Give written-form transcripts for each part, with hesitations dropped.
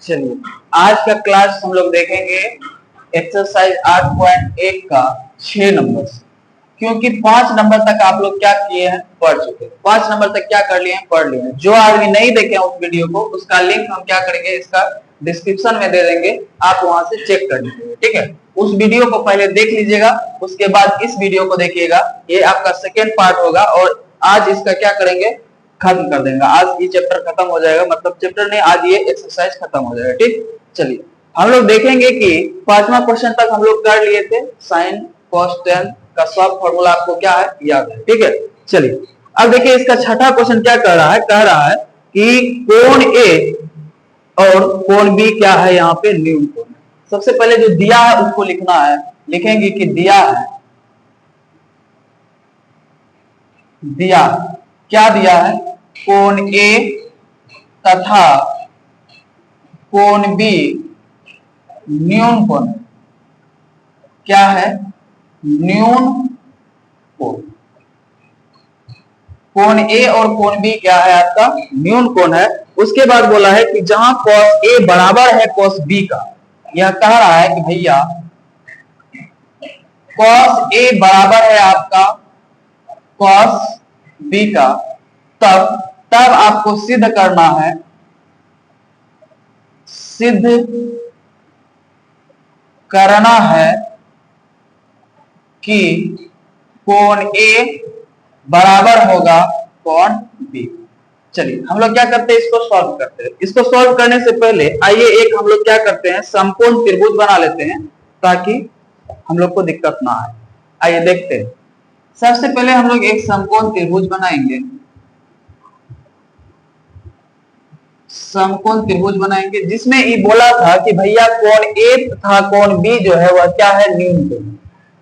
चलिए आज का क्लास हम लोग देखेंगे एक्सरसाइज 8.1 का 6 नंबर से, क्योंकि 5 नंबर तक आप लोग क्या किए हैं, पढ़ चुके हैं। 5 नंबर तक क्या कर लिए हैं, पढ़ लिए हैं। जो आदमी नहीं देखे उस वीडियो को, उसका लिंक हम क्या करेंगे, इसका डिस्क्रिप्शन में दे देंगे, आप वहां से चेक कर लीजिएगा। ठीक है, उस वीडियो को पहले देख लीजिएगा, उसके बाद इस वीडियो को देखिएगा। ये आपका सेकेंड पार्ट होगा और आज इसका क्या करेंगे, खत्म कर देंगे। आज ये चैप्टर खत्म हो जाएगा, मतलब चैप्टर नहीं, आज ये एक्सरसाइज खत्म हो जाएगा। ठीक, चलिए हम लोग देखेंगे कि 5वां क्वेश्चन तक हम लोग कर लिए थे। साइन कॉस टेन का सब फॉर्मूला आपको क्या है, याद है। ठीक है, चलिए अब देखिए इसका छठा क्वेश्चन क्या कर रहा है, कह रहा है कि कोण ए और कोण बी क्या है, यहाँ पे न्यून कोण है। सबसे पहले जो दिया है उसको लिखना है, लिखेंगे कि दिया है, दिया क्या दिया है, कोण ए तथा कोण बी न्यून कोण है। क्या है, न्यून कोण। कोण ए और कोण बी क्या है, आपका न्यून कोण है। उसके बाद बोला है कि जहां cos ए बराबर है cos बी का, यह कह रहा है कि भैया cos ए बराबर है आपका cos बी का, तब आपको सिद्ध करना है, सिद्ध करना है कि कोण ए बराबर होगा कोण बी। चलिए हम लोग क्या करते हैं, इसको सॉल्व करते हैं। इसको सॉल्व करने से पहले आइए एक हम लोग क्या करते हैं, समकोण त्रिभुज बना लेते हैं ताकि हम लोग को दिक्कत ना आए। आइए देखते हैं। सबसे पहले हम लोग एक समकोण त्रिभुज बनाएंगे, समकोण त्रिभुज बनाएंगे जिसमें ये बोला था कि भैया कोण ए तथा कोण बी जो है वह क्या है, न्यून कोण।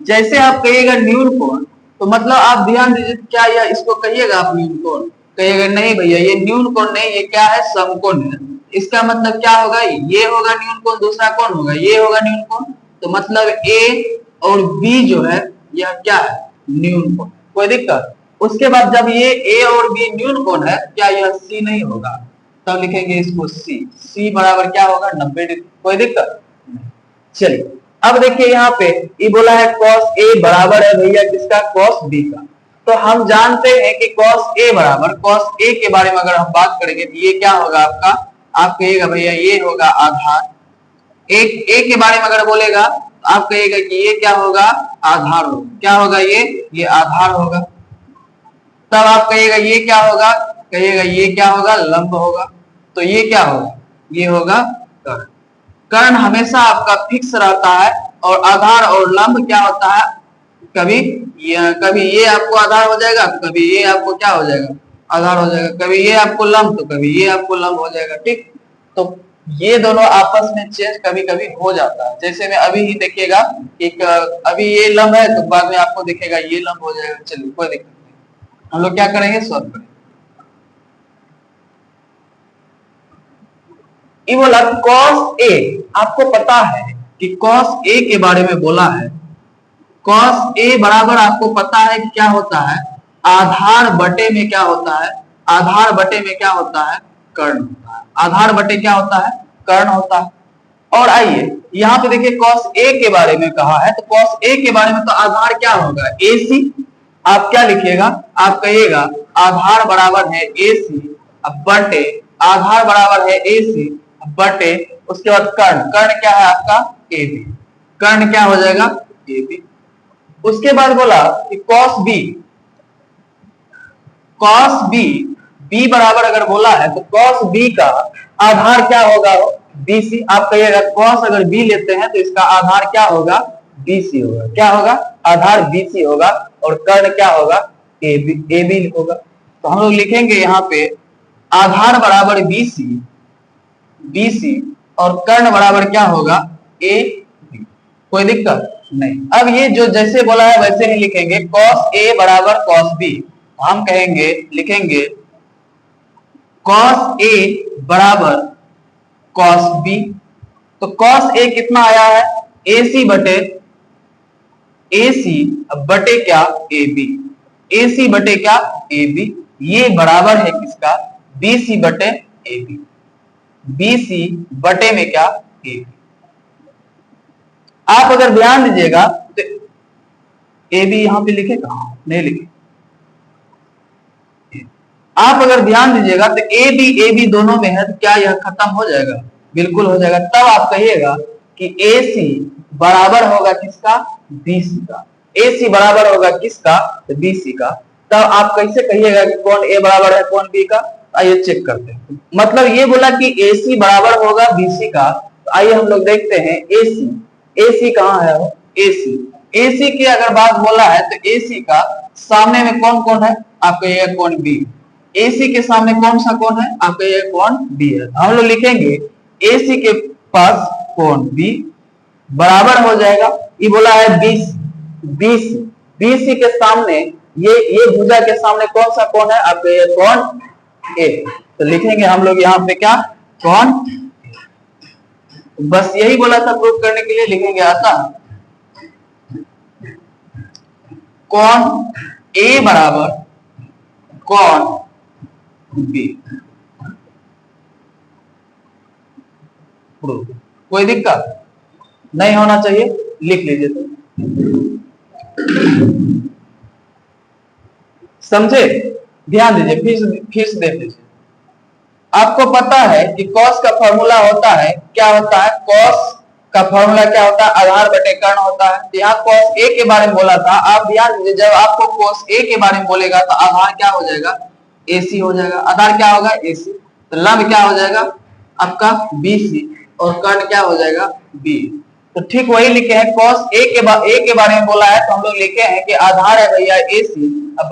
जैसे आप कहिएगा न्यून कोण, तो मतलब आप ध्यान दीजिए, क्या यह इसको कहिएगा आप न्यून कोण, कहिएगा नहीं भैया ये न्यून कोण नहीं, ये क्या है, समकोण है। इसका मतलब क्या होगा, ये होगा न्यून कोण, दूसरा कौन होगा, ये होगा न्यून कोण। तो मतलब ए और बी जो है यह क्या है, न्यून कोण। कोई दिक्कत? उसके बाद जब ये ए और बी न्यून कोण है, क्या यह सी नहीं होगा, तब लिखेंगे इसको सी। सी बराबर क्या होगा, 90 डिग्री। कोई दिक्कत? चलिए अब देखिए यहाँ पे ये बोला है cos ए बराबर है भैया किसका, cos बी का। तो हम जानते हैं कि cos ए बराबर, cos ए के बारे में अगर हम बात करेंगे तो ये क्या होगा आपका, आप कहिएगा भैया ये होगा आधार। एक ए के बारे में अगर बोलेगा तो आप कहिएगा कि ये क्या होगा, आधार होगा। क्या होगा ये आधार होगा। तब आप कहिएगा ये क्या होगा, कहिएगा ये क्या होगा, लंब होगा। तो ये क्या होगा, ये होगा कर्ण। कर्ण हमेशा आपका फिक्स रहता है और आधार और लंब क्या होता है, कभी ये आपको आधार हो जाएगा, कभी ये आपको क्या हो जाएगा, आधार हो जाएगा। कभी ये आपको लंब तो कभी ये आपको लंब हो जाएगा। ठीक, तो ये दोनों आपस में चेंज कभी कभी हो जाता है। जैसे में अभी ही देखिएगा एक अभी ये लंब है तो बाद में आपको दिखेगा ये लंब हो जाएगा। चलिए कोई दिक्कत नहीं, हम लोग क्या करेंगे, सॉल्व करेंगे। ये बोला cos ए, आपको पता है कि cos ए के बारे में बोला है, cos ए बराबर आपको पता है कि क्या होता है, आधार बटे में क्या होता है, आधार बटे में क्या होता है, कर्ण होता है। आधार बटे क्या होता है, कर्ण होता है। और आइए यहाँ पे देखिए cos ए के बारे में कहा है, तो cos ए के बारे में तो आधार क्या होगा, AC। आप क्या लिखिएगा, आप कहिएगा आधार बराबर है AC बटे, आधार बराबर है AC बटे, उसके बाद कर्ण, कर्ण क्या है आपका AB, कर्ण क्या हो जाएगा AB। उसके बाद बोला कि cos B, cos B, B बराबर अगर बोला है तो cos B का आधार क्या होगा, BC। आप कहिएगा cos अगर B लेते हैं तो इसका आधार क्या होगा, BC होगा। क्या होगा, आधार BC होगा और कर्ण क्या होगा, AB होगा। तो हम लोग लिखेंगे यहाँ पे आधार बराबर BC और कर्ण बराबर क्या होगा, AB। कोई दिक्कत नहीं। अब ये जो जैसे बोला है वैसे ही लिखेंगे, cos A बराबर cos B। हम कहेंगे, लिखेंगे cos A बराबर cos B। तो cos A कितना आया है, AC बटे क्या, AB। AC बटे क्या, AB। ये बराबर है किसका, BC बटे AB। बी सी बटे में क्या ए। आप अगर ध्यान दीजिएगा तो ए बी यहां पे लिखे कहां, नहीं लिखे। आप अगर ध्यान दीजिएगा तो ए बी दोनों में है, तो क्या यह खत्म हो जाएगा? बिल्कुल हो जाएगा। तब आप कहिएगा कि ए सी बराबर होगा किसका? बी सी का। ए सी बराबर होगा किसका? तो बी सी का। तब आप कैसे कहिएगा कि कौन ए बराबर है कौन बी का? आइए चेक करते हैं। मतलब ये बोला कि ए सी बराबर होगा बी सी का, तो आइए हम लोग देखते हैं ए सी कहां है? ए सी। ए सी की अगर बात बोला है तो ए सी का सामने में कौन कौन है? आपका ये कौन बी। AC के सामने कौन सा कोण है? आपका ये कोण B है। हम लोग लिखेंगे AC के पास कोण B बराबर हो जाएगा, ये बोला है BC के सामने ये भुजा के सामने कौन सा कोण है? आपका ये कोण A। तो लिखेंगे हम लोग यहाँ पे क्या? कोण। बस यही बोला था प्रूव करने के लिए, लिखेंगे अतः कोण A बराबर कोण बी। कोई दिक्कत नहीं होना चाहिए, लिख लीजिए। तो समझे? ध्यान दीजिए, फिर से देख लीजिए। आपको पता है कि कॉस का फॉर्मूला होता है, क्या होता है? कॉस का फॉर्मूला क्या होता है? आधार बटे कर्ण होता है। तो यहाँ कॉस ए के बारे में बोला था। आप ध्यान दीजिए, जब आपको कॉस ए के बारे में बोलेगा तो आधार क्या हो जाएगा? AC हो जाएगा। आधार क्या होगा? AC। तो लंब क्या हो जाएगा? आपका BC और कर्ण क्या हो जाएगा? B। तो ठीक वही लिखे हैं, cos A के बारे में बोला है तो हम लोग लिखे हैं कि आधार है भैया AC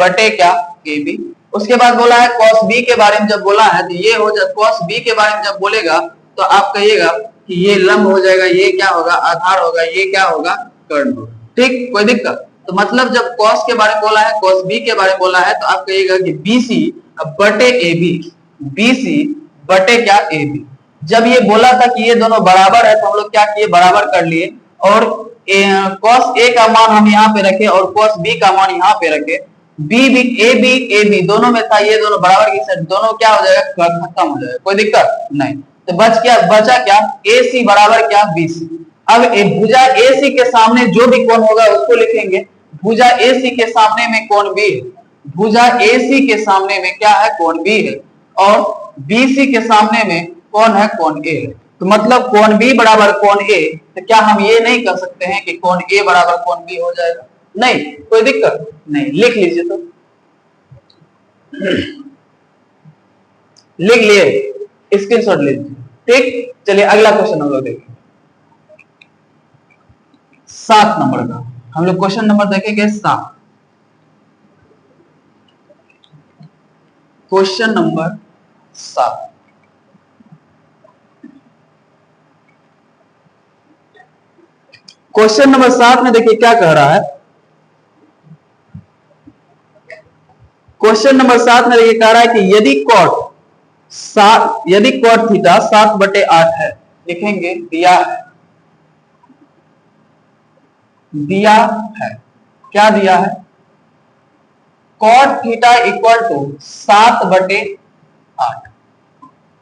बटे क्या? AB। उसके बाद बोला है cos B के बारे में जब बोला है तो ये हो जाए, cos B के बारे में जब बोलेगा तो आप कहिएगा कि ये लंब हो जाएगा, ये क्या होगा? आधार होगा, ये क्या होगा? कर्ण होगा। ठीक, कोई दिक्कत? तो मतलब जब cos के बारे में बोला है, cos B के बारे में बोला है तो आप कहिएगा कि BC बटे AB, BC बटे क्या? AB। जब ये बोला था कि ये दोनों बराबर है तो हम लोग क्या किए? बराबर कर लिए और cos A का मान हम यहाँ पे रखे और cos B का मान यहाँ पे रखे। AB दोनों में था, ये दोनों बराबर की साइड, दोनों क्या हो जाएगा? खत्म हो जाएगा। कोई दिक्कत नहीं। तो बचा क्या? AC बराबर क्या? BC। अब भुजा AC के सामने जो भी कोण होगा उसको लिखेंगे। भुजा AC के सामने में कोण B है, भुजा AC के सामने में क्या है? कोण B है, और BC के सामने में कौन है? कोण A है। तो मतलब कोण B बराबर कोण A। तो क्या हम ये नहीं कर सकते हैं कि कोण A बराबर कोण B हो जाएगा? नहीं, कोई दिक्कत नहीं। लिख लीजिए, तो लिख लिए, स्क्रीनशॉट लीजिए। ठीक, चलिए अगला क्वेश्चन हम लोग देखेंगे 7 नंबर का। हम लोग क्वेश्चन नंबर देखेंगे 7। Question number 7। क्वेश्चन नंबर 7 में देखिए क्या कह रहा है। क्वेश्चन नंबर 7 में देखिए कह रहा है कि यदि कॉट थीटा 7/8 है, लिखेंगे दिया है। क्या दिया है? Cot theta equal to 7/8।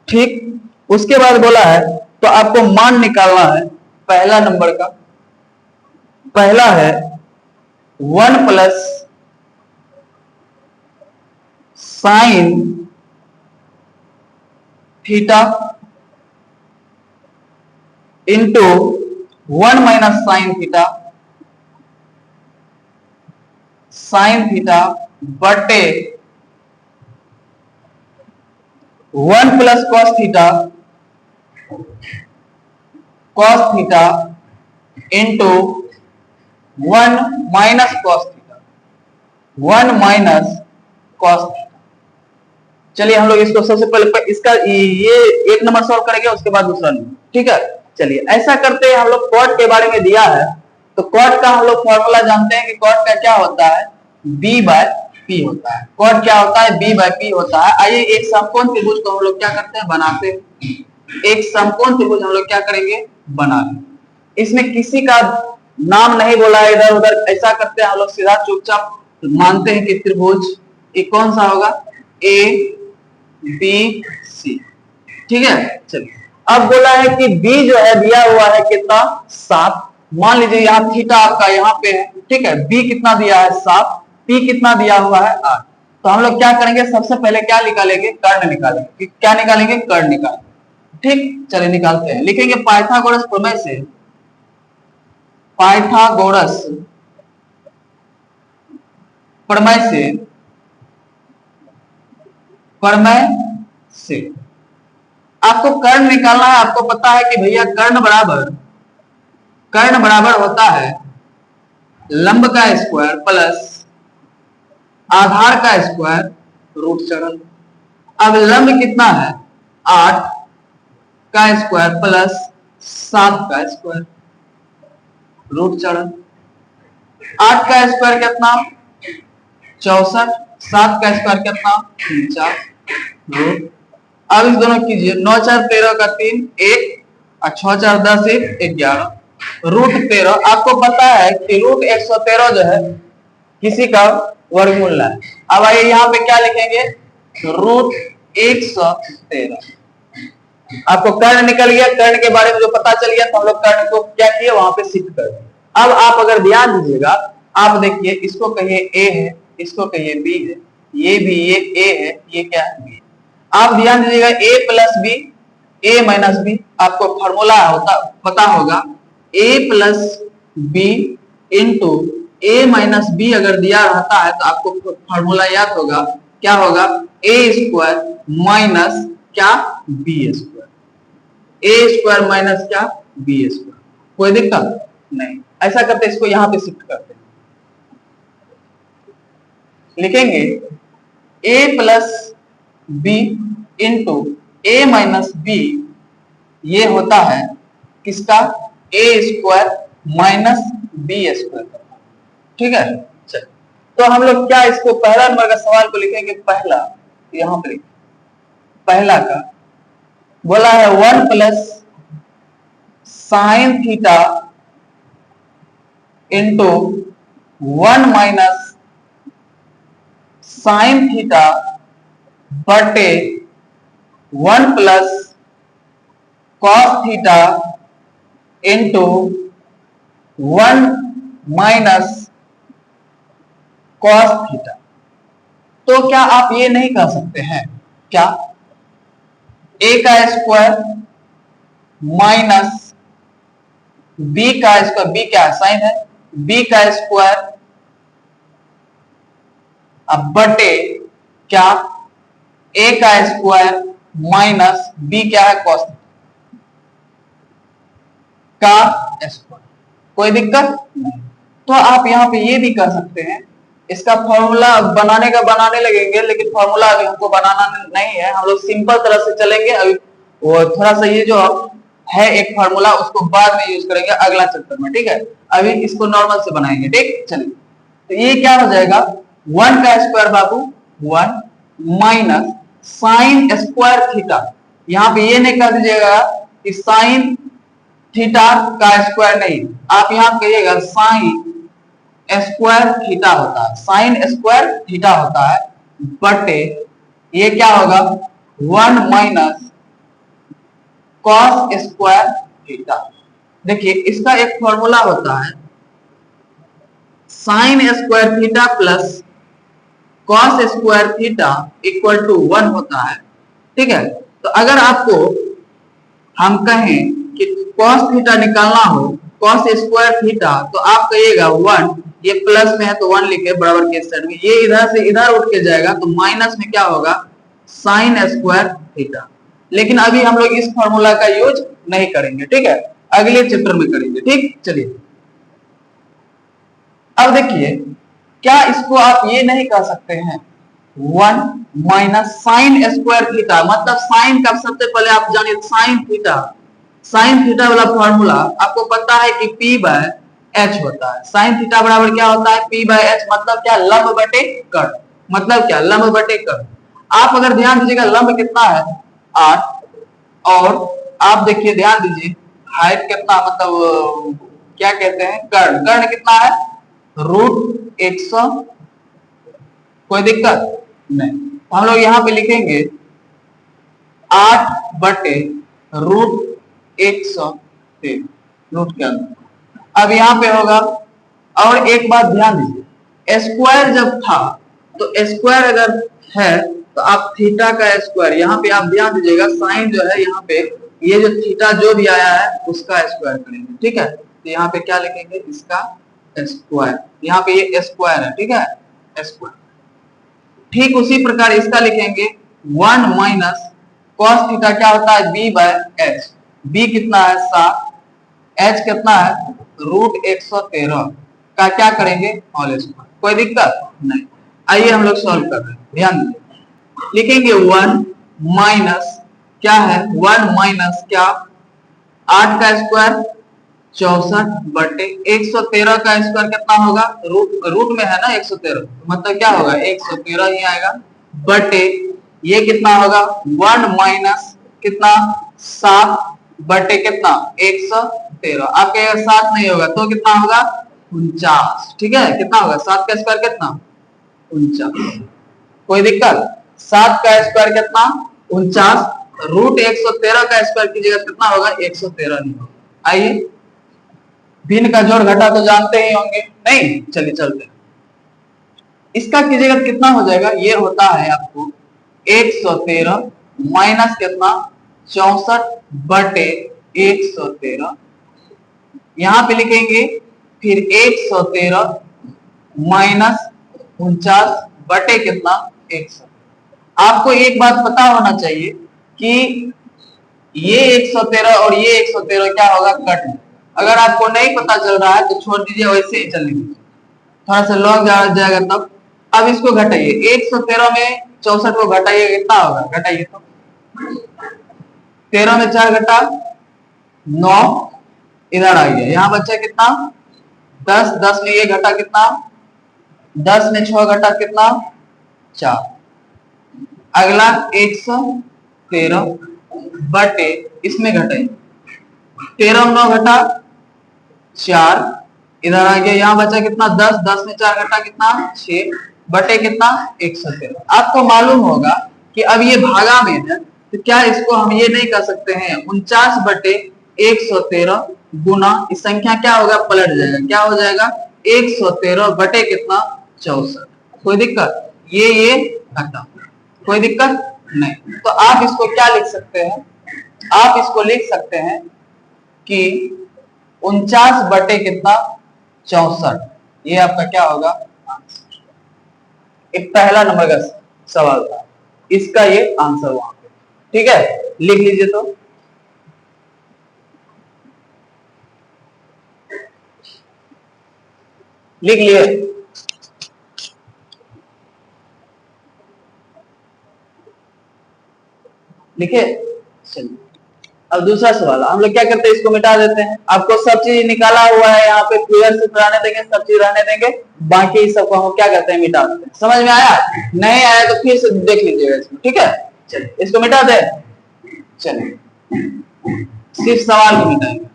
ठीक, उसके बाद बोला है तो आपको मान निकालना है पहला नंबर का। पहला है 1 plus sine theta into 1 minus sine theta बटे 1 plus cos theta into 1 minus cos theta, 1 minus cos theta. चलिए हम लोग इसको सबसे पहले इसका ये एक नंबर सॉल्व करेंगे, उसके बाद दूसरा नंबर। ठीक है, चलिए ऐसा करते हैं। हम लोग कॉट के बारे में दिया है तो कॉट का हम लोग फॉर्मूला जानते हैं कि कॉट का क्या होता है? B/P होता है। कॉट क्या होता है? B/P होता है। आइए एक समकोण त्रिभुज को हम लोग क्या करते हैं? बनाते हैं। एक समकोण त्रिभुज हम लोग क्या करेंगे? बनाते। इसमें किसी का नाम नहीं बोला है इधर उधर, ऐसा करते हैं हम लोग सीधा चुपचाप मानते हैं कि त्रिभुज ये कौन सा होगा? ABC। ठीक है। चलिए अब बोला है कि b जो है दिया हुआ है कितना 7। मान लीजिए यहाँ थीटा आपका यहाँ पे है, ठीक है। b कितना दिया है 7, p कितना दिया हुआ है 8। तो हम लोग क्या करेंगे, सबसे पहले क्या निकालेंगे, कर्ण निकालेंगे। क्या निकालेंगे, कर्ण निकालेंगे। ठीक, चलिए निकालते हैं। लिखेंगे पाइथागोरस प्रमेय से, पाइथागोरस प्रमेय से, प्रमेय से आपको कर्ण निकालना है। आपको पता है कि भैया कर्ण बराबर होता है लंब का स्क्वायर प्लस आधार का स्क्वायर रूट चरण। अब लंब कितना है 8 का स्क्वायर प्लस 7 का स्क्वायर रूट चरण। 8 का स्क्वायर कितना 64, 7 का स्क्वायर कितना 49 रूट। अब इस दोनों कीजिए, 9 4 13 का 3 1 और 6 4 10 1 11 रूट 13। आपको पता है कि रूट 113 जो है किसी का वर्गमूल है। अब आइए यहाँ पे क्या लिखेंगे, रूट 113। आपको कर्ण निकल गया, कर्ण के बारे में जो पता चल गया तो हम लोग कर्ण को क्या किए, वहां पे शिफ्ट कर दिए। अब आप अगर ध्यान दीजिएगा, आप देखिए इसको कहिए a है, इसको कहिए b है, ये भी ये a है, ये क्या है b। आप ध्यान दीजिएगा a plus b, a minus b, आपको फॉर्मूला होता पता होगा a plus b into a minus b अगर दिया रहता है तो आपको फॉर्मूला याद होगा, क्या होगा, a स्क्वायर माइनस क्या b square, a square minus क्या b स्क्वायर। कोई दिक्कत नहीं। ऐसा करते इसको यहां पे शिफ्ट करते हैं, लिखेंगे a plus b into a minus b, ये होता है किसका, a square minus b square. ठीक है। चल तो हम लोग क्या इसको पहला नंबर का सवाल को लिखेंगे, पहला यहां पे पहला का बोला है 1 plus sine theta into 1 minus sine theta बटे 1 plus cos theta into 1 minus cos theta. तो क्या आप ये नहीं कर सकते हैं क्या, a का स्क्वायर माइनस b का स्क्वायर, b क्या साइन है, b का स्क्वायर अब बटे क्या a का स्क्वायर माइनस b क्या है कॉस का स्क्वायर। कोई दिक्कत नहीं। तो आप यहां पे ये भी कर सकते हैं, इसका फॉर्मूला बनाने लगेंगे, लेकिन फॉर्मूला अभी हमको बनाना नहीं है, हम लोग सिंपल तरह से चलेंगे। अभी वो थोड़ा सा ये जो है एक फॉर्मूला उसको बाद में यूज करेंगे अगला चैप्टर में, ठीक है। अभी इसको नॉर्मल से बनाएंगे, ठीक। चलिए तो ये क्या हो जाएगा, 1 का स्क्वायर बाबू 1 माइनस साइन स्क्वायर थीटा, यहाँ पे ये नहीं कर दीजिएगा कि साइन थीटा का स्क्वायर, नहीं, आप यहां कहिएगा साइन स्क्वायर थीटा होता है, साइन स्क्वायर थीटा होता है बटे ये क्या होगा 1 माइनस कॉस स्क्वायर थीटा। देखिए इसका एक फॉर्मूला होता है sine square theta plus cos square theta equal to 1 होता है, ठीक है। तो अगर आपको हम कहें कि कॉस थीटा निकालना हो, कॉस स्क्वायर थीटा, तो आप कहिएगा 1, ये प्लस में है तो 1 लिखे बराबर के साइड में, ये इधर से इधर उठ के जाएगा तो माइनस में क्या होगा साइन स्क्वायर थीटा। लेकिन अभी हम लोग इस फॉर्मूला का यूज नहीं करेंगे, ठीक है, अगले चैप्टर में करेंगे, ठीक। चलिए अब देखिए क्या इसको आप ये नहीं कर सकते हैं 1 माइनस साइन स्क्वायर थीटा, मतलब साइन का सबसे पहले आप जानिए साइन थीटा, साइन थीटा वाला फॉर्मूला आपको पता है कि p बाय h होता है। साइन थीटा बराबर क्या होता है p बाय h, मतलब क्या लंब बटे कर्ण, मतलब क्या लंब बटे कर्ण। आप अगर ध्यान दीजिएगा लंब कितना है 8, और आप देखिए ध्यान दीजिए हाइट कितना, मतलब क्या कहते हैं कर्ण, कर्ण कितना है रूट 100। कोई दिक्कत नहीं। हम लोग यहाँ पे लिखेंगे 8/√113 रूट के अंदर। अब यहाँ पे होगा, और एक बात ध्यान दीजिए, स्क्वायर जब था तो स्क्वायर अगर है तो आप थीटा का स्क्वायर, यहाँ पे आप ध्यान दीजिएगा साइन जो है यहाँ पे, ये जो थीटा जो भी आया है उसका स्क्वायर करेंगे, ठीक है। तो यहाँ पे क्या लिखेंगे, इसका स्क्वायर, यहाँ पे ये स्क्वायर है, ठीक है, स्क्वायर। ठीक उसी प्रकार इसका लिखेंगे 1 माइनस कॉस थीटा क्या होता है, b/h। b कितना है 7, h कितना है √113 का क्या करेंगे होल स्क्वायर। कोई दिक्कत नहीं। आइए हम लोग सॉल्व कर रहे हैं, ध्यान दीजिए। लिखेंगे 1 माइनस क्या है, 1 माइनस क्या, 8 का स्क्वायर 64/113 का स्क्वायर कितना होगा, रूट में है ना 113, मतलब क्या होगा 113 ही आएगा, बटे ये कितना होगा 1 माइनस कितना 7 बटे कितना 113। आपके 7 नहीं होगा तो कितना होगा 49, ठीक है। कितना होगा 7 का स्क्वायर कितना 49। कोई दिक्कत, 7 का स्क्वायर कितना 49, √113 का स्क्वायर कीजिएगा कितना होगा 113 नहीं होगा। आइए भिन्न का जोड़ घटा तो जानते ही होंगे, नहीं, चलिए चलते हैं। इसका कीजिएगा कितना हो जाएगा, ये होता है आपको 113 माइनस कितना 64/113, यहां पे लिखेंगे फिर 113 माइनस 49 बटे कितना 113। आपको एक बात पता होना चाहिए कि ये 113 और ये 113 क्या होगा, कट। अगर आपको नहीं पता चल रहा है तो छोड़ दीजिए, वैसे ही चलने दीजिए, थोड़ा सा लॉन्ग जाएगा तब। अब इसको घटाइए, 113 में 64 को घटाइए, कितना होगा, घटाइए तो 13 में 4 घटा 9, इधर आ गया, यहाँ बच्चा कितना 10, 10 में ये घटा कितना 10 में 6 घटा कितना 4। अगला 113 बटे इसमें घटाइए, 13 में 9 घटा 4, इधर आ गया, यहाँ बचा कितना 10, 10 में 4 घटा कितना 6 बटे कितना 113। आपको मालूम होगा कि अब ये भागा में है तो क्या इसको हम ये नहीं कर सकते हैं 49/113 गुना इस संख्या क्या होगा, पलट जाएगा, क्या हो जाएगा 113 बटे कितना 64। कोई दिक्कत, ये घटा, कोई दिक्कत नहीं। तो आप इसको क्या लिख सकते हैं, आप इसको लिख सकते हैं कि 49 बटे कितना 64, ये आपका क्या होगा आंसर। एक पहला नंबर का सवाल था, इसका ये आंसर वहां पे, ठीक है। लिख लीजिए तो लिख लिए, लिखे, चलिए। अब दूसरा सवाल, हम लोग क्या करते हैं, इसको मिटा देते हैं। आपको सब चीज निकाला हुआ है यहाँ पे, क्लियर से रहने देंगे, सब चीज रहने देंगे, बाकी सबको हम क्या करते हैं मिटा देते हैं। समझ में आया, नहीं आया तो फिर से देख लीजिएगा इसको, ठीक है। चलिए इसको मिटा दे, चलिए सिर्फ सवाल को मिटाएंगे,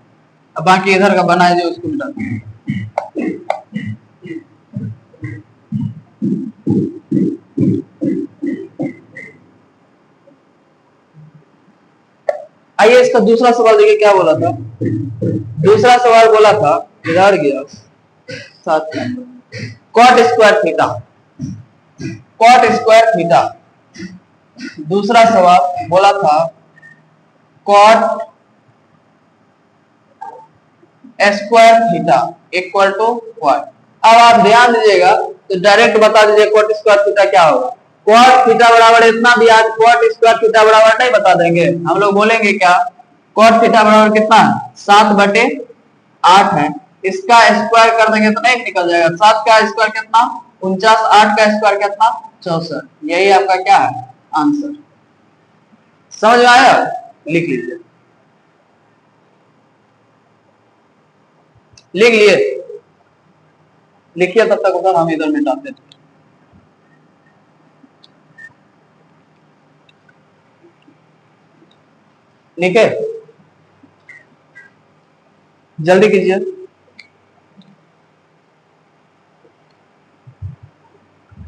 अब बाकी इधर का बनाए जो उसको मिटा देंगे। आइए इसका दूसरा सवाल देखिए क्या बोला था। दूसरा सवाल बोला था, इधर गया 7 number, cot square theta, cot square theta. दूसरा सवाल बोला था cot square theta equal to what. अब आप ध्यान दीजिएगा तो डायरेक्ट बता दीजिए कॉट स्क्वायर थीटा क्या होगा। कॉट थीटा बराबर इतना भी, आज कॉट स्क्वायर थीटा बराबर नहीं बता देंगे, हम लोग बोलेंगे क्या, कॉट थीटा बराबर कितना 7/8 है, इसका स्क्वायर कर देंगे तो नहीं निकल जाएगा, 7 का स्क्वायर कितना 49, 8 का स्क्वायर कितना 64, यही आपका क्या है आंसर। समझ में आया, लिख लीजिए, लिख लिए, लिखिए तब तक उधर हम इधर मिटाते हैं। लिखे, जल्दी कीजिए।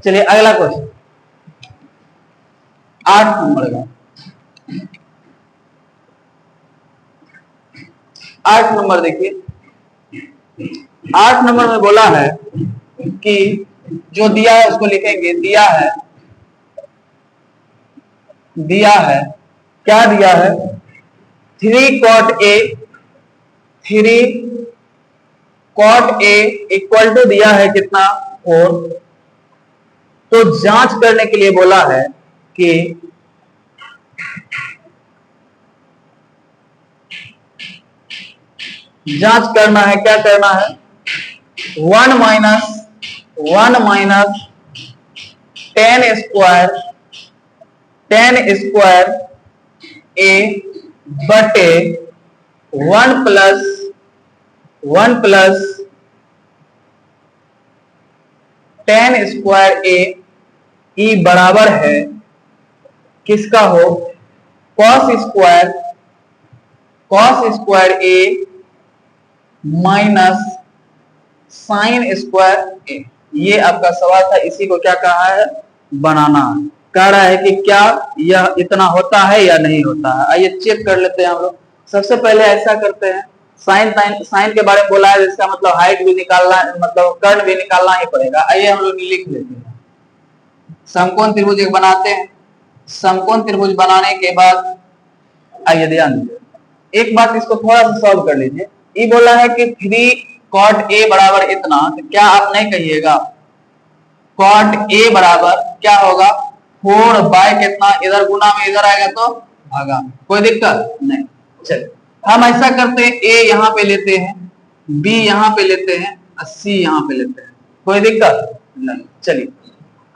चलिए अगला क्वेश्चन 8 नंबर का, 8 नंबर देखिए, 8 नंबर में बोला है कि जो दिया है उसको लिखेंगे। दिया है क्या दिया है? 3 cot A, 3 cot A equal to दिया है कितना? 4। तो जांच करने के लिए बोला है कि जांच करना है, क्या करना है? 1 माइनस 10 स्क्वायर A बटे 1 प्लस 10 स्क्वायर A ई बराबर है किसका हो? cos square A minus sine square A। ये आपका सवाल था, इसी को क्या कहा है? बनाना। कह रहा है कि क्या यह इतना होता है या नहीं होता है। आइए चेक कर लेते हैं हम लोग। सबसे पहले ऐसा करते हैं, साइन के बारे में बोला है, जिसका मतलब हाइट भी निकालना, मतलब कर्ण भी निकालना ही पड़ेगा। आइए हम लोग लिख लेते हैं। समकोण त्रिभुज एक बनाते हैं। समकोण त्रिभुज बनाने के बाद आइए ध्यान दीजिए, एक बात इसको थोड़ा सा सॉल्व कर लीजिए। ये बोला है कि 3 cot A बराबर इतना, तो क्या आप नहीं कहिएगा cot A बराबर क्या होगा? 4 बाय कितना? इधर गुना में इधर आएगा तो भागा, कोई दिक्कत नहीं। चलिए हम ऐसा करते हैं, A यहाँ पे लेते हैं, B यहाँ पे लेते हैं और C यहाँ पे लेते हैं, कोई दिक्कत नहीं। चलिए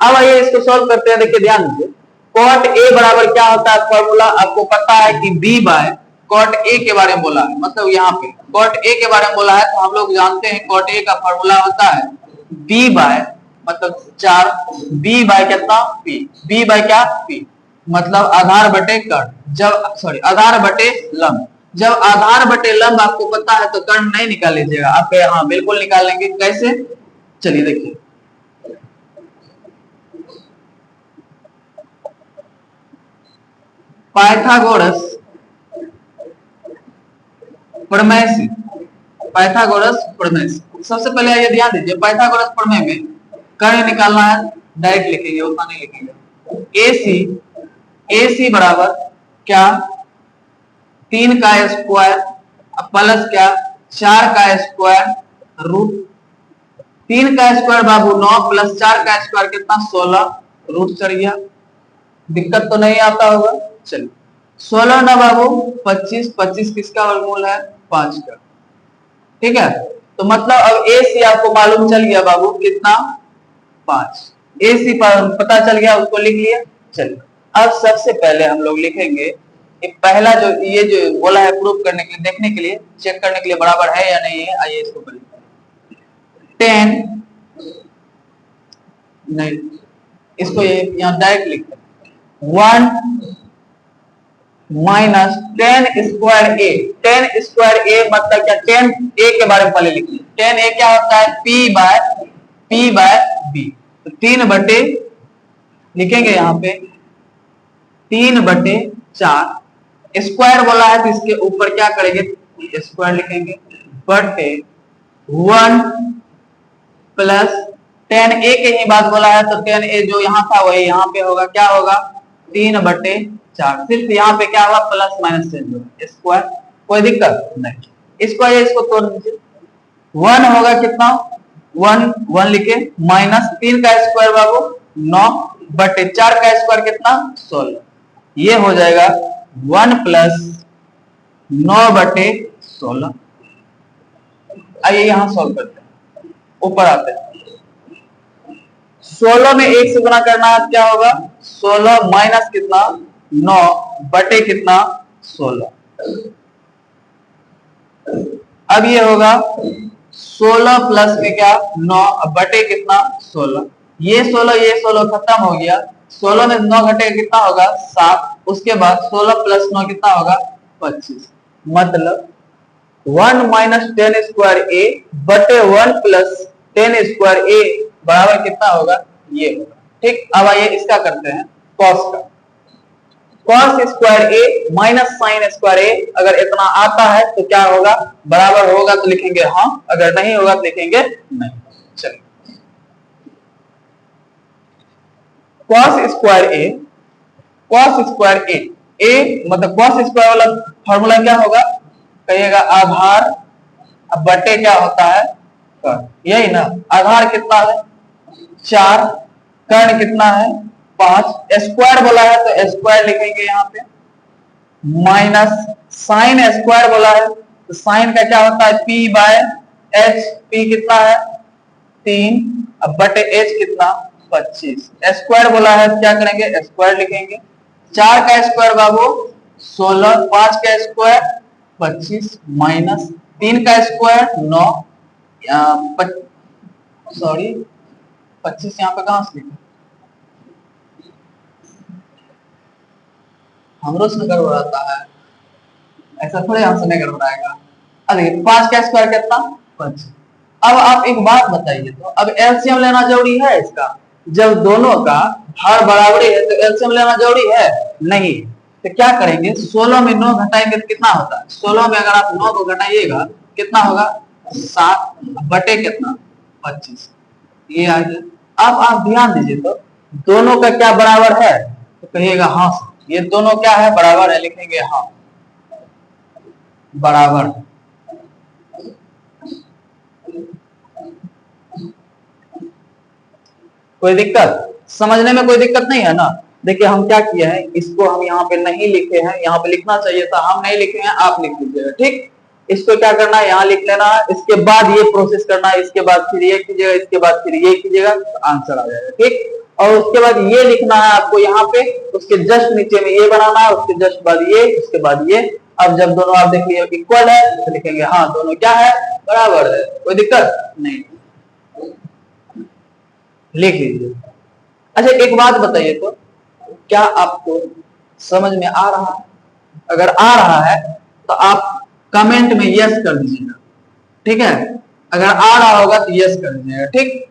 अब आइए इसको सॉल्व करते हैं। देखिए ध्यान दीजिए, cot A बराबर क्या होता है? फॉर्मूला आपको पता है कि B बाय cot A के बारे में बोला है, मतलब यहाँ पे cot A के बारे में बोला है, तो हम लोग जानते हैं cot A का फॉर्मूला होता है B बाय मतलब 4, B बाय कितना? P। B बाय क्या? P मतलब आधार बटे कर्ण। जब आधार बटे लंब। जब आधार बटे लंब आपको पता है तो कर्ण नहीं निकाल लीजिएगा आप। हाँ बिल्कुल निकाल लेंगे। कैसे? चलिए देखिए, पाइथागोरस प्रमेय से, सबसे पहले आइए ध्यान दीजिए, पाइथागोरस प्रमेय में कर्ण निकालना है, डायरेक्ट लिखेंगे, उतना नहीं लिखेंगे। AC बराबर क्या? 3 का स्क्वायर प्लस क्या? 4 का स्क्वायर रूट 3 का स्क्वायर बाबू 9 प्लस 4 का स्क्वायर कितना? 16 रूट चढ़ गया, दिक्कत तो नहीं आता होगा। चलिए 16 ना बाबू 25, 25 किसका वर्गमूल है? 5 का। ठीक है, तो मतलब अब AC आपको मालूम चल गया बाबू कितना? 5। AC पता चल गया, उसको लिख लिया। चलिए अब सबसे पहले हम लोग लिखेंगे पहला जो ये जो बोला है प्रूफ करने के लिए, देखने के लिए, चेक करने के लिए बराबर है या नहीं है। आइए इसको करें। 10 नहीं, इसको यहाँ डायरेक्ट लिखते हैं। 1 minus 10 square A। 10 square A मतलब क्या? 10 A के बारे में पहले लिख लीजिए। 10 A क्या होता है? P by B। तो 3 बटे लिखेंगे यहाँ पे 3 बटे 4। स्क्वायर बोला है तो इसके ऊपर क्या करेंगे? स्क्वायर लिखेंगे बटे 1 प्लस 10A के ही बात बोला है, तो 10A जो यहाँ था वही यहाँ पे होगा। क्या होगा? 3 बटे 4। सिर्फ यहाँ पे क्या होगा? प्लस माइनस चेंज होगा, स्क्वायर, कोई दिक्कत नहीं। इसको तोड़ दीजिए। 1 होगा कितना? 1 लिखे, माइनस 3 का स्क्वायर बाबू 9 बटे 4 का स्क्वायर कितना? 16। ये हो जाएगा 1 प्लस 9 बटे 16। आइए यहां सॉल्व करते हैं, ऊपर आते हैं। 16 में 1 से गुणा करना है, क्या होगा? 16 माइनस कितना? 9 बटे कितना? 16। अब ये होगा 16 प्लस में क्या? 9 बटे कितना? 16। ये 16 खत्म हो गया। 16 में 9 घटे कितना होगा? 7। उसके बाद 16 प्लस 9 कितना होगा? 25। मतलब 1 माइनस 10 स्क्वायर A बटे 1 प्लस 10 स्क्वायर A बराबर कितना होगा? ये होगा। ठीक, अब आइए इसका करते हैं कॉस का। कॉस स्क्वायर ए माइनस साइन स्क्वायर ए, अगर इतना आता है तो क्या होगा, बराबर होगा तो लिखेंगे हाँ, अगर नहीं होगा तो लिखेंगे नहीं। चलिए कॉस स्क्वायर ए, कॉस स्क्वायर ए, ए मतलब कॉस स्क्वायर वाला फॉर्मूला क्या होगा, कहिएगा आधार अब बटे क्या होता है कर्ण, यही ना, आधार कितना है 4, कर्ण कितना है 5, स्क्वायर बोला है तो स्क्वायर लिखेंगे यहाँ पे, माइनस साइन स्क्वायर बोला है तो साइन का क्या होता है पी बाय एच, पी कितना है 3, अब बटे एच कितना 25, स्क्वायर बोला है तो क्या करेंगे स्क्वायर लिखेंगे, 4 का स्क्वायर बाबू 16, 5 का स्क्वायर 25, माइनस 3 का स्क्वायर 9, सॉरी 25 यहाँ पे कहां से लिखा, हमरो से गड़बड़ाता है, ऐसा थोड़े हमसे नहीं गड़बड़ाएगा। अरे 5 का स्क्वायर कितना 25। अब आप एक बात बताइए, तो अब एलसीएम लेना जरूरी है इसका, जब दोनों का भार बराबरी है तो एलसीएम लेना जरूरी है नहीं, तो क्या करेंगे 16 में 9 घटाएंगे तो कितना होता है, 16 में अगर आप 9 को घटाइएगा कितना होगा 7, बटे कितना 25, ये आ गया। अब आप ध्यान दीजिए, तो दोनों का क्या बराबर है, तो कहिएगा हाँ, ये दोनों क्या है बराबर है, लिखेंगे हाँ बराबर है। कोई दिक्कत, समझने में कोई दिक्कत नहीं है ना। देखिए हम क्या किए हैं, इसको हम यहाँ पे नहीं लिखे हैं, यहाँ पे लिखना चाहिए था, हम नहीं लिखे हैं, आप लिख लीजिएगा ठीक। इसको क्या करना है यहाँ लिख लेना है, इसके बाद ये प्रोसेस करना है, इसके बाद फिर ये कीजिएगा, इसके बाद फिर ये कीजिएगा, तो आंसर आ जाएगा ठीक। और उसके बाद ये लिखना है आपको यहाँ पे, उसके जस्ट नीचे में ये बनाना है, उसके जस्ट बाद ये, उसके बाद ये। अब जब दोनों आप देखिए इक्वल है तो लिखेंगे हाँ दोनों क्या है बराबर है, कोई दिक्कत नहीं, लिख लीजिए। अच्छा एक बात बताइए, तो क्या आपको समझ में आ रहा है, अगर आ रहा है तो आप कमेंट में यस कर दीजिएगा ठीक है, अगर आ रहा होगा तो यस कर दीजिएगा ठीक।